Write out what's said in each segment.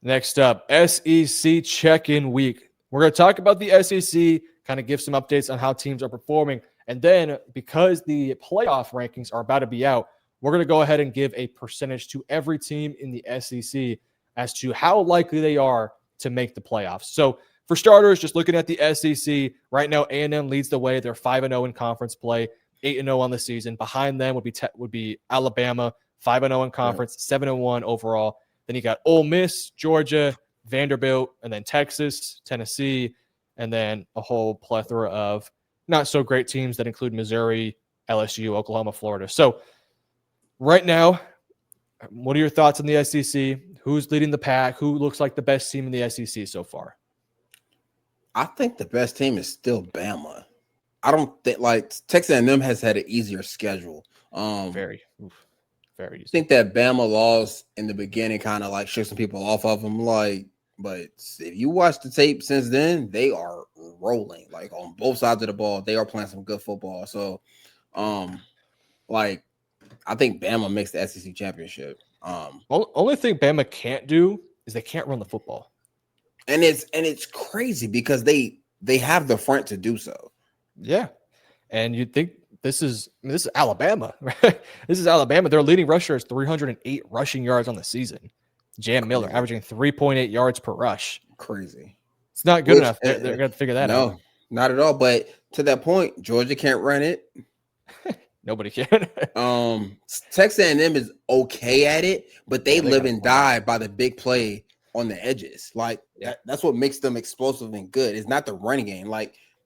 Next up, SEC check-in week. We're going to talk about the SEC, kind of give some updates on how teams are performing. And then because the playoff rankings are about to be out, we're going to go ahead and give a percentage to every team in the SEC as to how likely they are to make the playoffs. So for starters, just looking at the SEC, right now A&M leads the way. They're 5-0 in conference play, 8-0 on the season. Behind them would be Alabama, 5-0 in conference, 7-1 overall. Then you got Ole Miss, Georgia, Vanderbilt, and then Texas, Tennessee, and then a whole plethora of not so great teams that include Missouri, LSU, Oklahoma, Florida. So right now, what are your thoughts on the SEC? Who's leading the pack? Who looks like the best team in the SEC so far? I think the best team is still Bama. I don't think Texas A&M has had an easier schedule. Very easy. I think that Bama loss in the beginning kind of shook some people off of them. But if you watch the tape since then, they are rolling. On both sides of the ball, they are playing some good football. So, I think Bama makes the SEC championship. Only thing Bama can't do is they can't run the football, and it's crazy because they have the front to do so. Yeah, and you'd think this is Alabama, right? This is Alabama. Their leading rusher is 308 rushing yards on the season. Jam Miller averaging 3.8 yards per rush. Crazy. It's not good enough. They're going to figure that out. No, not at all. But to that point, Georgia can't run it. Nobody can. Texas A&M is okay at it, but they live and die by the big play on the edges. That's what makes them explosive and good. It's not the running game.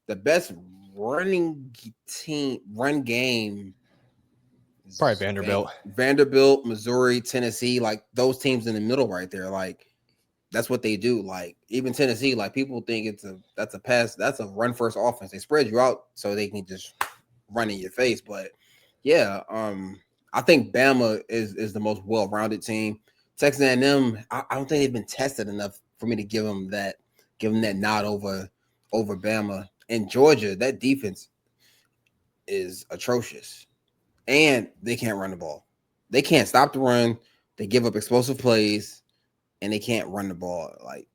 The best run game probably Vanderbilt, Missouri, Tennessee, those teams in the middle right there. That's what they do. Even Tennessee, people think that's a run first offense. They spread you out so they can just run in your face. But yeah, I think Bama is the most well-rounded team. Texas A&M, I don't think they've been tested enough for me to give them that nod over Bama. And Georgia, that defense is atrocious. And they can't run the ball. They can't stop the run. They give up explosive plays, and they can't run the ball.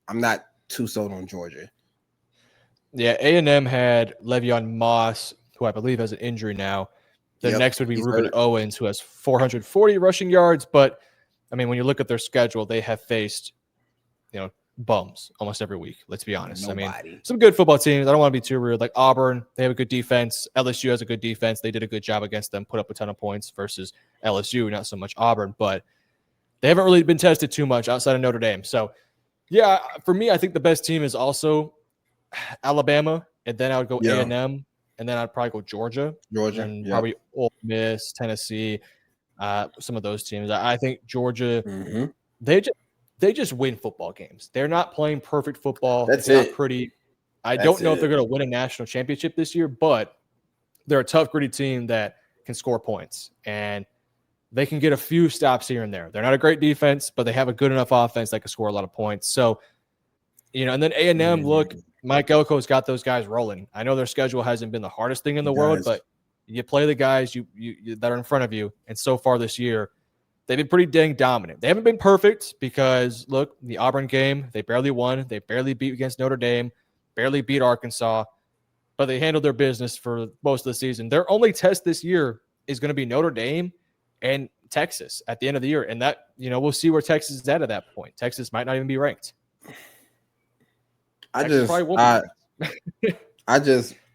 I'm not too sold on Georgia. Yeah, A&M had Le'Veon Moss, who I believe has an injury now. The next would be Ruben Owens, who has 440 rushing yards. But, I mean, when you look at their schedule, they have faced, bums almost every week. Let's be honest. Nobody. I mean, some good football teams. I don't want to be too rude. Like Auburn, they have a good defense. LSU has a good defense. They did a good job against them, put up a ton of points versus LSU, not so much Auburn. But they haven't really been tested too much outside of Notre Dame. So, yeah, for me, I think the best team is also Alabama, and then I would go A&M, and then I'd probably go Georgia, and probably Ole Miss, Tennessee, some of those teams. I think Georgia, they just win football games. They're not playing perfect football. It's not pretty. I don't know if they're going to win a national championship this year, but they're a tough, gritty team that can score points, and they can get a few stops here and there. They're not a great defense, but they have a good enough offense that can score a lot of points. So, and then A&M, look, Mike Elko's got those guys rolling. I know their schedule hasn't been the hardest thing in the world, but you play the guys you that are in front of you, and so far this year, they've been pretty dang dominant. They haven't been perfect because, look, the Auburn game, they barely won. They barely beat against Notre Dame, barely beat Arkansas, but they handled their business for most of the season. Their only test this year is going to be Notre Dame and Texas at the end of the year. And that, we'll see where Texas is at that point. Texas might not even be ranked. I just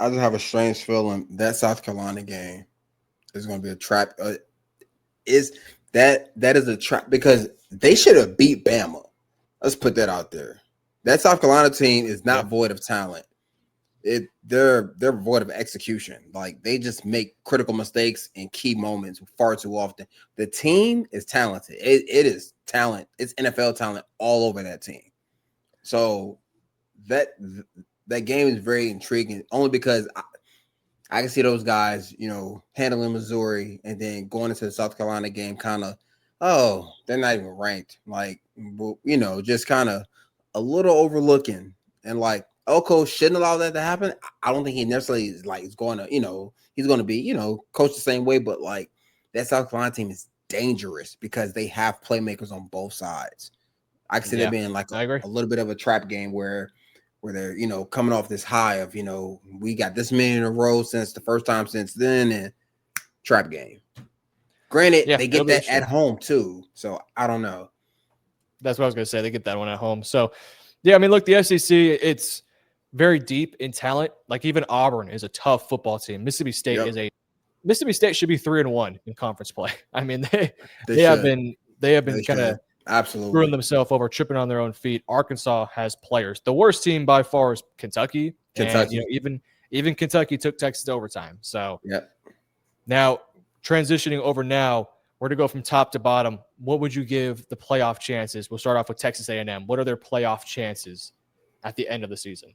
have a strange feeling that South Carolina game is going to be a trap. That is a trap because they should have beat Bama. Let's put that out there. That South Carolina team is not void of talent. They're void of execution. They just make critical mistakes in key moments far too often. The team is talented. It is talent. It's NFL talent all over that team. So that game is very intriguing only because I can see those guys, handling Missouri and then going into the South Carolina game kind of, they're not even ranked. Just kind of a little overlooking. And Elko shouldn't allow that to happen. I don't think he necessarily is going to, he's going to be, coached the same way. But that South Carolina team is dangerous because they have playmakers on both sides. I can see Yeah, that being like I agree. a little bit of a trap game where they're, coming off this high of, we got this many in a row since the first time since then, and trap game. Granted, Yeah, they it'll get be that at interesting. home too. So I don't know. That's what I was going to say. They get that one at home. So, yeah, I mean, look, the SEC, it's very deep in talent. Like even Auburn is a tough football team. Yep, Mississippi State should be 3-1 in conference play. I mean, they they have should. been they have been They kind of should. screwing Absolutely. themselves over, tripping on their own feet. Arkansas has players. The worst team by far is Kentucky, and Kentucky. even Kentucky took Texas to overtime. So Yep. now transitioning over now, we're to go from top to bottom. What would you give the playoff chances? We'll start off with Texas A&M. What are their playoff chances at the end of the season?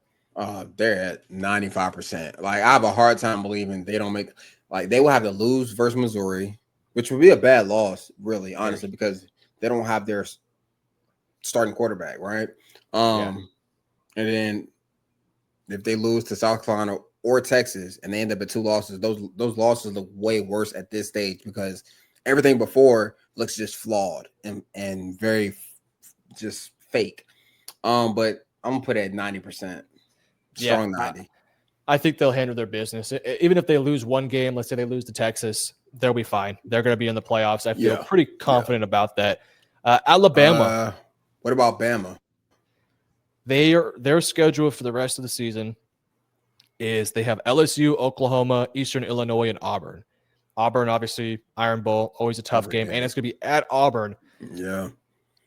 They're at 95%. Like I have a hard time believing they don't make they will have to lose versus Missouri, which would be a bad loss, really, honestly, because they don't have their starting quarterback, right? Yeah. And then if they lose to South Carolina or Texas and they end up at 2 losses, those losses look way worse at this stage because everything before looks just flawed and very just fake. But I'm gonna put it at 90%. Strong 90. I think they'll handle their business. Even if they lose one game, let's say they lose to Texas, they'll be fine. They're going to be in the playoffs. I feel pretty confident about that. Alabama. What about Bama? Their schedule for the rest of the season is they have LSU, Oklahoma, Eastern Illinois, and Auburn. Auburn, obviously, Iron Bowl, always a tough game, and it's going to be at Auburn. Yeah.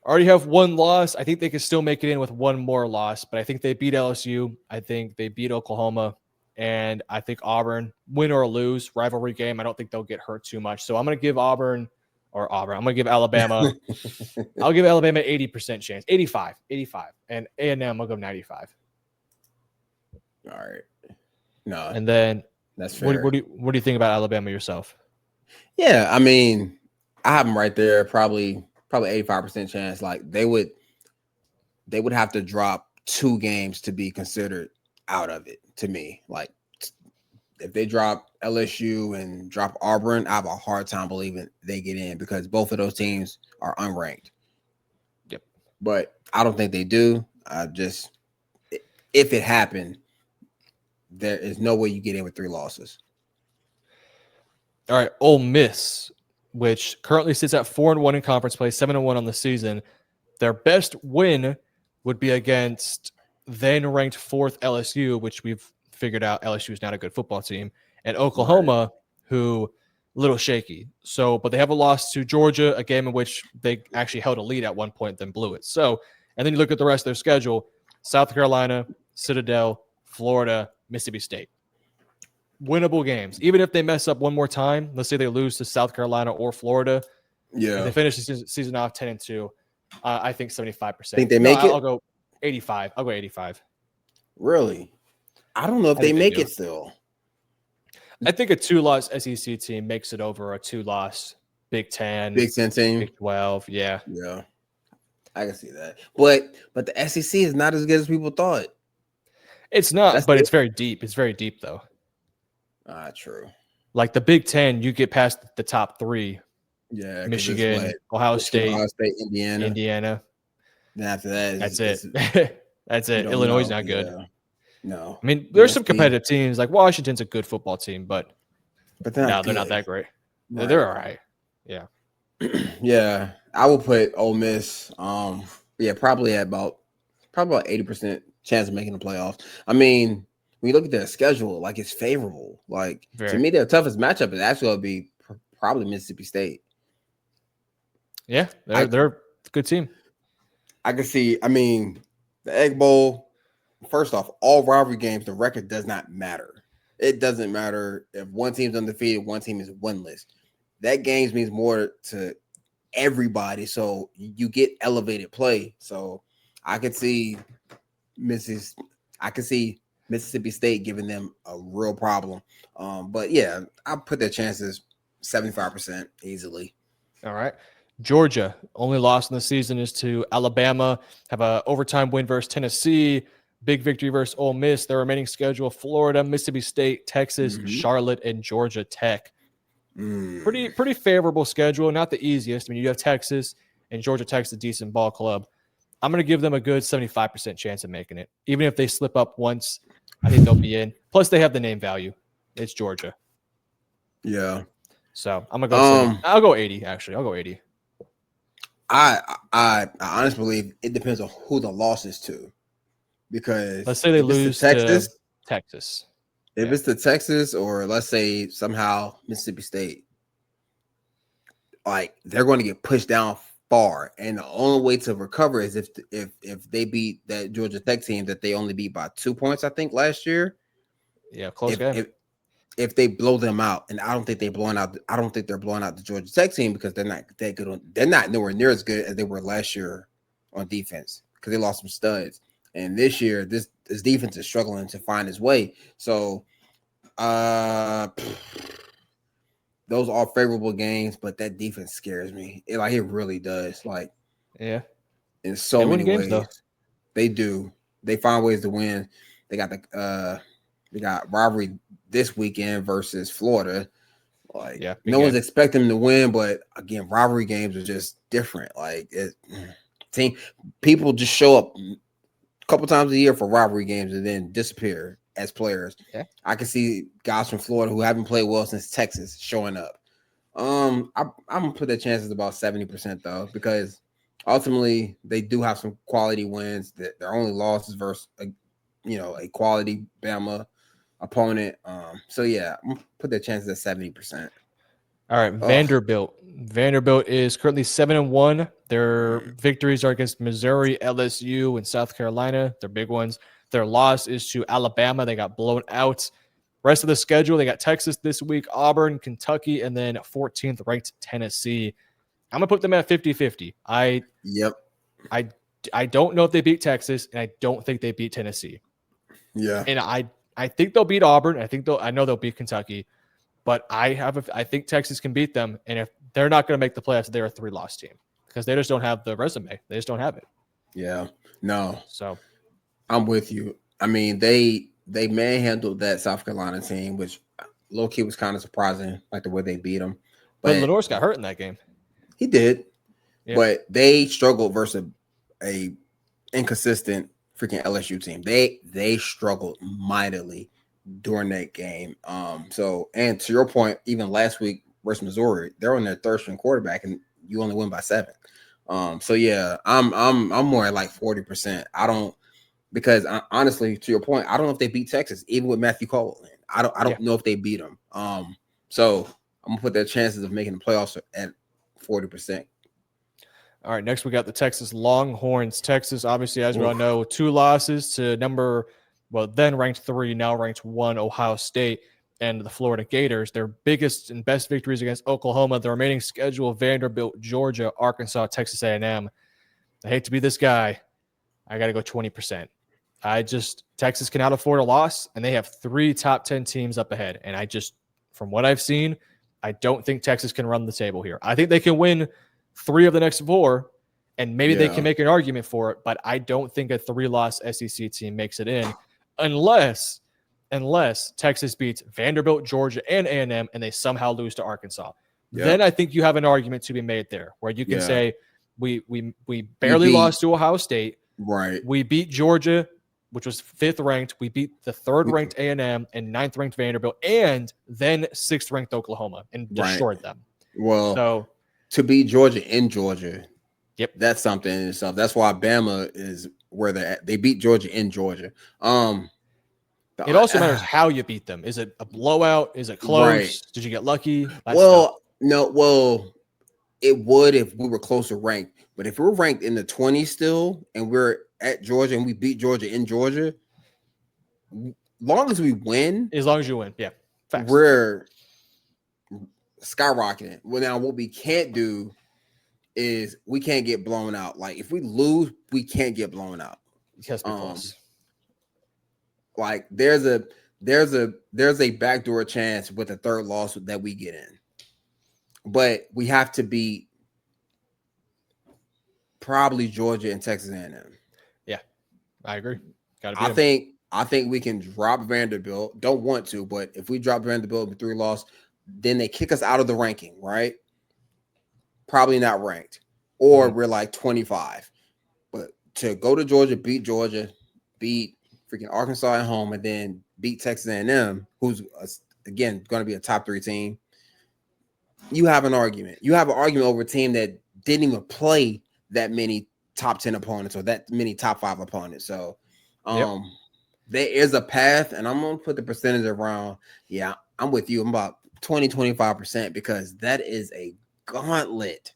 Already have one loss. I think they can still make it in with one more loss, but I think they beat LSU. I think they beat Oklahoma, and I think Auburn, win or lose, rivalry game, I don't think they'll get hurt too much. So I'm going to give I'm going to give Alabama. I'll give Alabama 80% chance, 85, and A&M I'll go 95. All right. No, and then that's fair. What do you think about Alabama yourself? Yeah, I mean, I have them right there. Probably 85% chance. Like they would have to drop 2 games to be considered out of it. To me, like if they drop LSU and drop Auburn, I have a hard time believing they get in because both of those teams are unranked. Yep. But I don't think they do. If it happened, there is no way you get in with 3 losses. All right, Ole Miss, which currently sits at 4-1 in conference play, 7-1 on the season. Their best win would be against then ranked 4th LSU, which we've figured out LSU is not a good football team, and Oklahoma, who a little shaky. So, but they have a loss to Georgia, a game in which they actually held a lead at one point, then blew it. So, and then you look at the rest of their schedule: South Carolina, Citadel, Florida, Mississippi State. Winnable games. Even if they mess up one more time, let's say they lose to South Carolina or Florida, and they finish the season off 10-2. I think 75%. Think they make it? I'll go 85. I'll go 85. Really? I don't know if they make it still. I think a 2-loss SEC team makes it over a 2-loss Big Ten team, Big 12. Yeah, I can see that. But the SEC is not as good as people thought. It's not, but it's very deep. It's very deep though. True. Like the Big Ten, you get past the top 3. Yeah, Michigan, Ohio State, Indiana. Then after that, that's it. That's it. Illinois is not good. Yeah. No, I mean, there's some competitive teams. Like Washington's a good football team, but they're not that great. Right. They're all right. Yeah. Yeah, I will put Ole Miss. Probably about 80% chance of making the playoffs. I mean, when you look at their schedule, like it's favorable. Like to me, their toughest matchup is actually going to be probably Mississippi State. Yeah, they're a good team. I can see. I mean, the Egg Bowl. First off, all rivalry games, the record does not matter. It doesn't matter if one team's undefeated, one team is winless. That games means more to everybody, so you get elevated play. So I could see Mississippi State giving them a real problem. But yeah, I'll put their chances 75% easily. All right. Georgia, only loss in the season is to Alabama. Have a overtime win versus Tennessee. Big victory versus Ole Miss. Their remaining schedule: Florida, Mississippi State, Texas, Charlotte, and Georgia Tech. Pretty favorable schedule. Not the easiest. I mean, you have Texas and Georgia Tech's a decent ball club. I'm going to give them a good 75% chance of making it. Even if they slip up once, I think they'll be in. Plus, they have the name value. It's Georgia. Yeah. So I'm going to go 70. I'll go 80, actually. I'll go 80. I honestly believe it depends on who the loss is to. Because let's say they lose to Texas. If it's to Texas, or let's say somehow Mississippi State, like they're going to get pushed down far, and the only way to recover is if they beat that Georgia Tech team that they only beat by 2 points, I think, last year. Yeah, close game. If they blow them out, and I don't think they're blowing out the Georgia Tech team because they're not that good. They're not nowhere near as good as they were last year on defense because they lost some studs. And this year, this defense is struggling to find its way. So, those are favorable games, but that defense scares me. It really does. Like, yeah, in so many ways, though. They do. They find ways to win. They got they got rivalry this weekend versus Florida. Like, no one's expecting them to win, but again, rivalry games are just different. Like, people just show up couple times a year for rivalry games and then disappear as players. Yeah. I can see guys from Florida who haven't played well since Texas showing up. I'm gonna put their chances about 70% though, because ultimately they do have some quality wins. That their only losses versus a quality Bama opponent. So yeah, I'm gonna put their chances at 70%. All right, Vanderbilt. Vanderbilt is currently 7-1. Their victories are against Missouri, LSU, and South Carolina. They're big ones. Their loss is to Alabama. They got blown out. Rest of the schedule, they got Texas this week, Auburn, Kentucky, and then 14th ranked Tennessee. I'm going to put them at 50-50. I don't know if they beat Texas, and I don't think they beat Tennessee. Yeah. And I think they'll beat Auburn. I know they'll beat Kentucky. But I think Texas can beat them, and if they're not going to make the playoffs, they're a 3-loss team because they just don't have the resume. They just don't have it. Yeah, no. So I'm with you. I mean, they manhandled that South Carolina team, which low key was kind of surprising, like the way they beat them. But Lenore's got hurt in that game. He did, but they struggled versus a inconsistent freaking LSU team. They struggled mightily during that game. So, and to your point, even last week versus Missouri, they're on their third string quarterback and you only win by 7. So yeah, I'm more at like 40%. Because honestly, to your point, I don't know if they beat Texas, even with Matthew Cole. I don't know if they beat them. So I'm gonna put their chances of making the playoffs at 40%. All right, next we got the Texas Longhorns. Texas, obviously, as we all know, 2 losses to then ranked 3, now ranked 1, Ohio State, and the Florida Gators. Their biggest and best victories against Oklahoma. The remaining schedule: Vanderbilt, Georgia, Arkansas, Texas A&M. I hate to be this guy. I got to go 20%. Texas cannot afford a loss, and they have 3 top 10 teams up ahead. And from what I've seen, I don't think Texas can run the table here. I think they can win 3 of the next 4, and maybe they can make an argument for it, but I don't think a 3-loss SEC team makes it in unless Texas beats Vanderbilt, Georgia, and A&M, and they somehow lose to Arkansas. Yep. Then I think you have an argument to be made there where you can say we barely lost to Ohio State. Right. We beat Georgia, which was 5th ranked. We beat the 3rd ranked A&M and 9th ranked Vanderbilt, and then 6th ranked Oklahoma and destroyed them. Well, so to beat Georgia in Georgia, that's something in itself. That's why Bama is where they're at. They beat Georgia in Georgia. It also matters how you beat them. Is it a blowout? Is it close? Right. Did you get lucky? No. It would if we were closer ranked. But if we're ranked in the 20s still and we're at Georgia and we beat Georgia in Georgia, long as we win. As long as you win, yeah. Facts. We're skyrocketing. Well, now what we can't do is we can't get blown out. Like if we lose, we can't get blown out. Because close. Like there's a backdoor chance with a 3rd loss that we get in. But we have to beat probably Georgia and Texas A&M. Yeah, I agree. I think we can drop Vanderbilt. Don't want to, but if we drop Vanderbilt with 3 losses, then they kick us out of the ranking, right? Probably not ranked. Or we're like 25. But to go to Georgia, beat freaking Arkansas at home, and then beat Texas A&M, who's again going to be a top 3 team. You have an argument. You have an argument over a team that didn't even play that many top 10 opponents or that many top 5 opponents. So, there is a path, and I'm gonna put the percentage around. Yeah, I'm with you. I'm about 20-25% because that is a gauntlet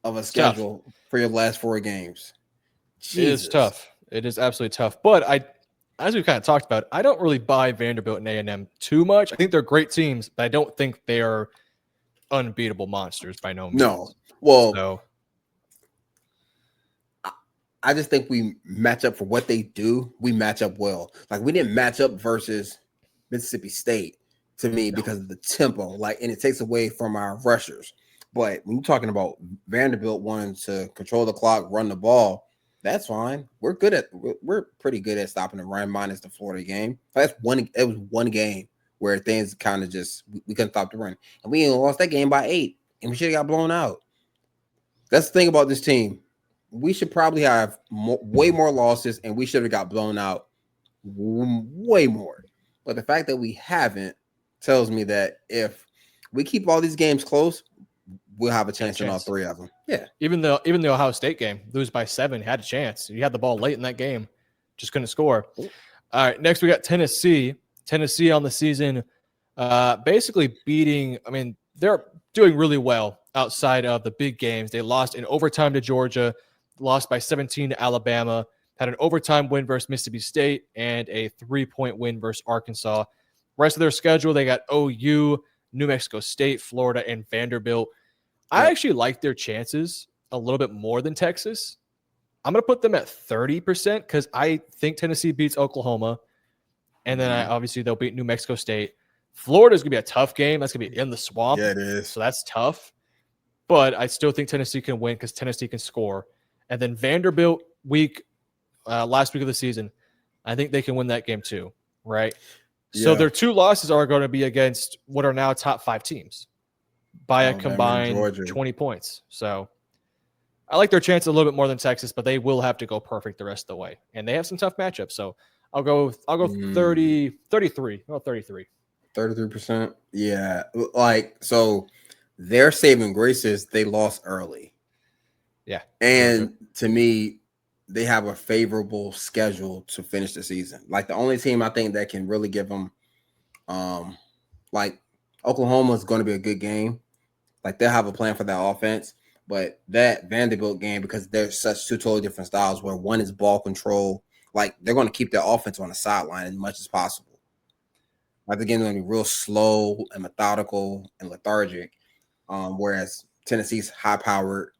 of a schedule for your last 4 games. Jesus. It is tough. It is absolutely tough. But as we kind of talked about, I don't really buy Vanderbilt and A&M too much. I think they're great teams, but I don't think they are unbeatable monsters by no means. No. Well, so I just think we match up for what they do. We match up well. Like, we didn't match up versus Mississippi State to me because of the tempo, and it takes away from our rushers. But when you're talking about Vanderbilt wanting to control the clock, run the ball, that's fine. We're pretty good at stopping the run, minus the Florida game. It was one game where things kind of just we couldn't stop the run, and we lost that game by 8, and we should have got blown out. That's the thing about this team. We should probably have way more losses, and we should have got blown out way more. But the fact that we haven't tells me that if we keep all these games close, we'll have a chance in all 3 of them. Yeah. Even the Ohio State game, lose by 7, had a chance. You had the ball late in that game, just couldn't score. All right, next we got Tennessee. Tennessee on the season, basically beating. I mean, they're doing really well outside of the big games. They lost in overtime to Georgia, lost by 17 to Alabama, had an overtime win versus Mississippi State, and a 3-point win versus Arkansas. Rest of their schedule, they got OU, New Mexico State, Florida, and Vanderbilt. I actually like their chances a little bit more than Texas. I'm going to put them at 30% because I think Tennessee beats Oklahoma. And then obviously they'll beat New Mexico State. Florida's going to be a tough game. That's going to be in the swamp. Yeah, it is. So that's tough. But I still think Tennessee can win because Tennessee can score. And then Vanderbilt last week of the season, I think they can win that game too, right? Yeah. So their 2 losses are going to be against what are now top 5 teams by a combined 20 points. So I like their chance a little bit more than Texas, but they will have to go perfect the rest of the way. And they have some tough matchups. So I'll go 33. Well, 33. 33%. Yeah. So their saving grace is they lost early. Yeah. And to me, they have a favorable schedule to finish the season. The only team I think that can really give them, Oklahoma is going to be a good game. They'll have a plan for that offense. But that Vanderbilt game, because they're such 2 totally different styles, where one is ball control, they're going to keep their offense on the sideline as much as possible. The game's going to be real slow and methodical and lethargic, whereas Tennessee's high-powered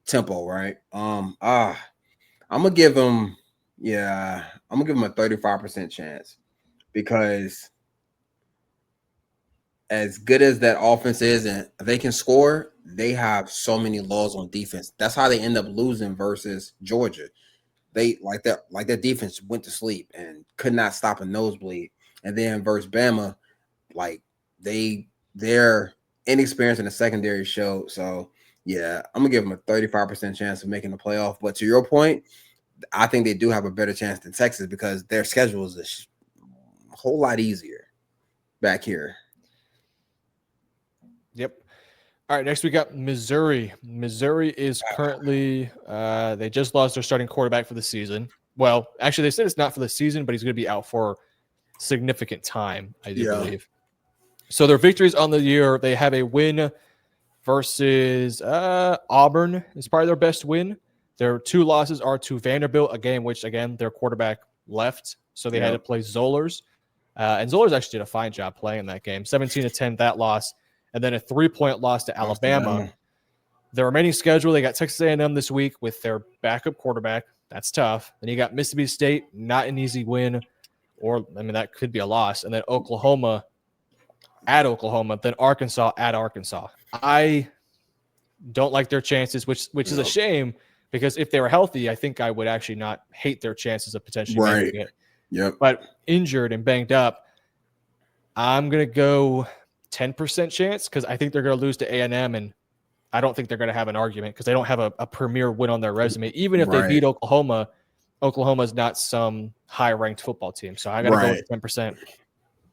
tempo, right? I'm gonna give them a 35% chance because as good as that offense is and they can score, they have so many laws on defense. That's how they end up losing versus Georgia. They their defense went to sleep and could not stop a nosebleed. And then versus Bama, their inexperience in the secondary showed. So yeah, I'm gonna give them a 35% chance of making the playoff. But to your point, I think they do have a better chance than Texas because their schedule is a whole lot easier back here. Yep. All right, next we got Missouri. Missouri is currently they just lost their starting quarterback for the season. Well, actually, they said it's not for the season, but he's going to be out for significant time, I do believe. So their victories on the year, they have a win versus Auburn is probably their best win. Their 2 losses are to Vanderbilt, a game which, again, their quarterback left, so they had to play Zollers. And Zollers actually did a fine job playing that game. 17-10, that loss. And then a 3-point loss to Alabama. Their remaining schedule, they got Texas A&M this week with their backup quarterback. That's tough. Then you got Mississippi State, not an easy win. That could be a loss. And then Oklahoma at Oklahoma, then Arkansas at Arkansas. I don't like their chances, which is a shame because if they were healthy, I think I would actually not hate their chances of potentially making it. Yep. But injured and banged up, I'm going to go 10% chance because I think they're going to lose to A&M, and I don't think they're going to have an argument because they don't have a premier win on their resume. Even if they Right. beat Oklahoma, Oklahoma's not some high-ranked football team. So I got to go with 10%.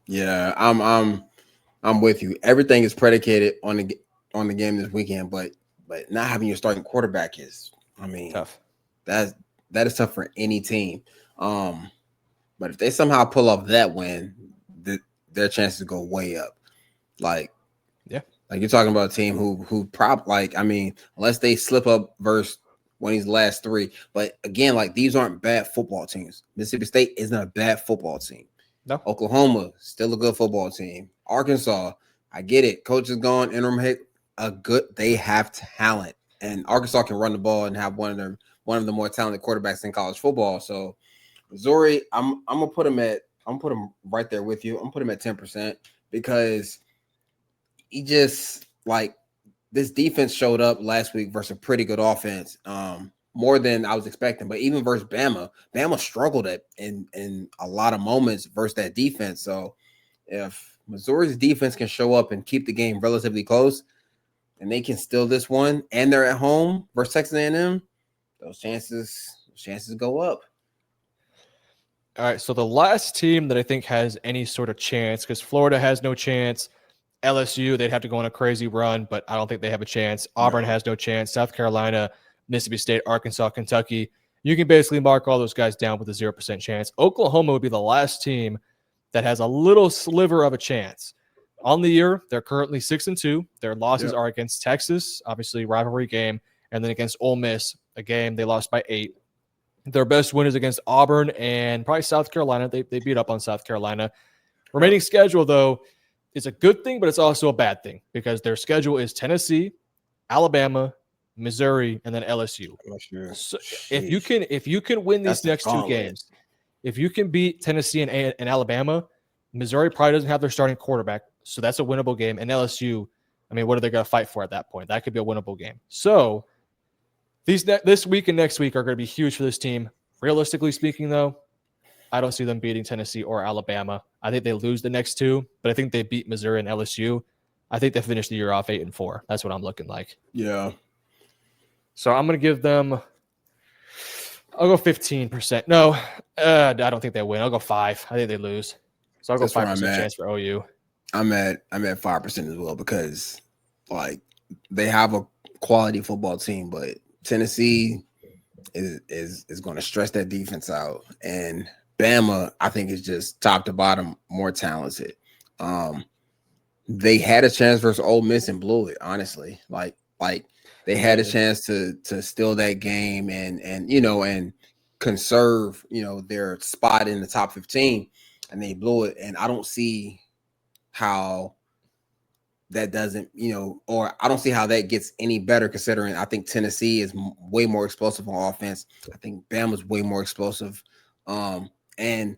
Yeah, I'm with you. Everything is predicated on the game this weekend, but not having your starting quarterback is, I mean, Tough. That is tough for any team. But if they somehow pull off that win, their chances go way up. Like you're talking about a team who unless they slip up versus one of these last three. But again, like these aren't bad football teams. Mississippi State isn't a bad football team. No. Oklahoma, still a good football team. Arkansas, I get it. Coach is gone, interim head, they have talent. And Arkansas can run the ball and have one of the more talented quarterbacks in college football. So Missouri, I'm gonna put him right there with you. I'm gonna put him at 10% because he just like this defense showed up last week versus a pretty good offense. More than I was expecting, but even versus Bama struggled in a lot of moments versus that defense. So if Missouri's defense can show up and keep the game relatively close, and they can steal this one, and they're at home versus Texas A&M, those chances go up. All right, so the last team that I think has any sort of chance, because Florida has no chance, LSU, they'd have to go on a crazy run, but I don't think they have a chance. Auburn has no chance. South Carolina, Mississippi State, Arkansas, Kentucky. You can basically mark all those guys down with a 0% chance. Oklahoma would be the last team that has a little sliver of a chance. On the year, they're currently 6-2. Their losses are against Texas, obviously rivalry game, and then against Ole Miss, a game they lost by 8. Their best win is against Auburn and probably South Carolina. They beat up on South Carolina. Remaining schedule, though, is a good thing, but it's also a bad thing because their schedule is Tennessee, Alabama, Missouri, and then LSU. So if you can win these next two games, if you can beat Tennessee and Alabama, Missouri probably doesn't have their starting quarterback, so that's a winnable game. And LSU, I mean, what are they going to fight for at that point? That could be a winnable game. So this week and next week are going to be huge for this team. Realistically speaking, though, I don't see them beating Tennessee or Alabama. I think they lose the next two, but I think they beat Missouri and LSU. I think they finish the year off 8-4. That's what I'm looking like. Yeah. So I'm going to give them, I'll go 15%. No, I don't think they win. I'll go 5. I think they lose. So I'll go 5% chance for OU. I'm at 5% as well because like they have a quality football team, but Tennessee is going to stress that defense out, and Bama I think is just top to bottom more talented. They had a chance versus Ole Miss and blew it. Honestly, like they had a chance to steal that game and conserve their spot in the top 15, and they blew it. And I don't see how that doesn't, or I don't see how that gets any better considering I think Tennessee is way more explosive on offense. I think Bama's way more explosive. And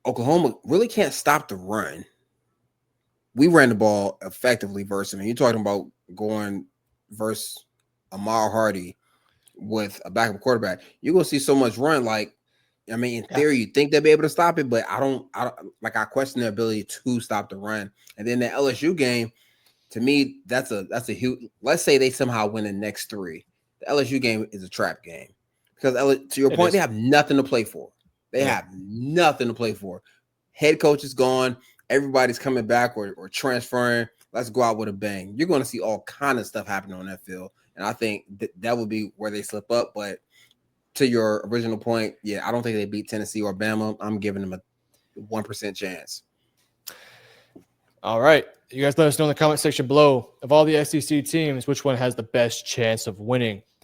Oklahoma really can't stop the run. We ran the ball effectively versus them. You're talking about going versus Amar Hardy with a backup quarterback. You're going to see so much run. Like, I mean, in theory, you think they'll be able to stop it, but I question their ability to stop the run. And then the LSU game, to me, that's a huge. Let's say they somehow win the next 3. The LSU game is a trap game because to your point, they have nothing to play for. They have nothing to play for. Head coach is gone. Everybody's coming back or transferring. Let's go out with a bang. You're going to see all kind of stuff happening on that field, and I think that would be where they slip up. But to your original point, I don't think they beat Tennessee or Bama. I'm giving them a 1% chance. All right. You guys let us know in the comment section below, of all the SEC teams, which one has the best chance of winning.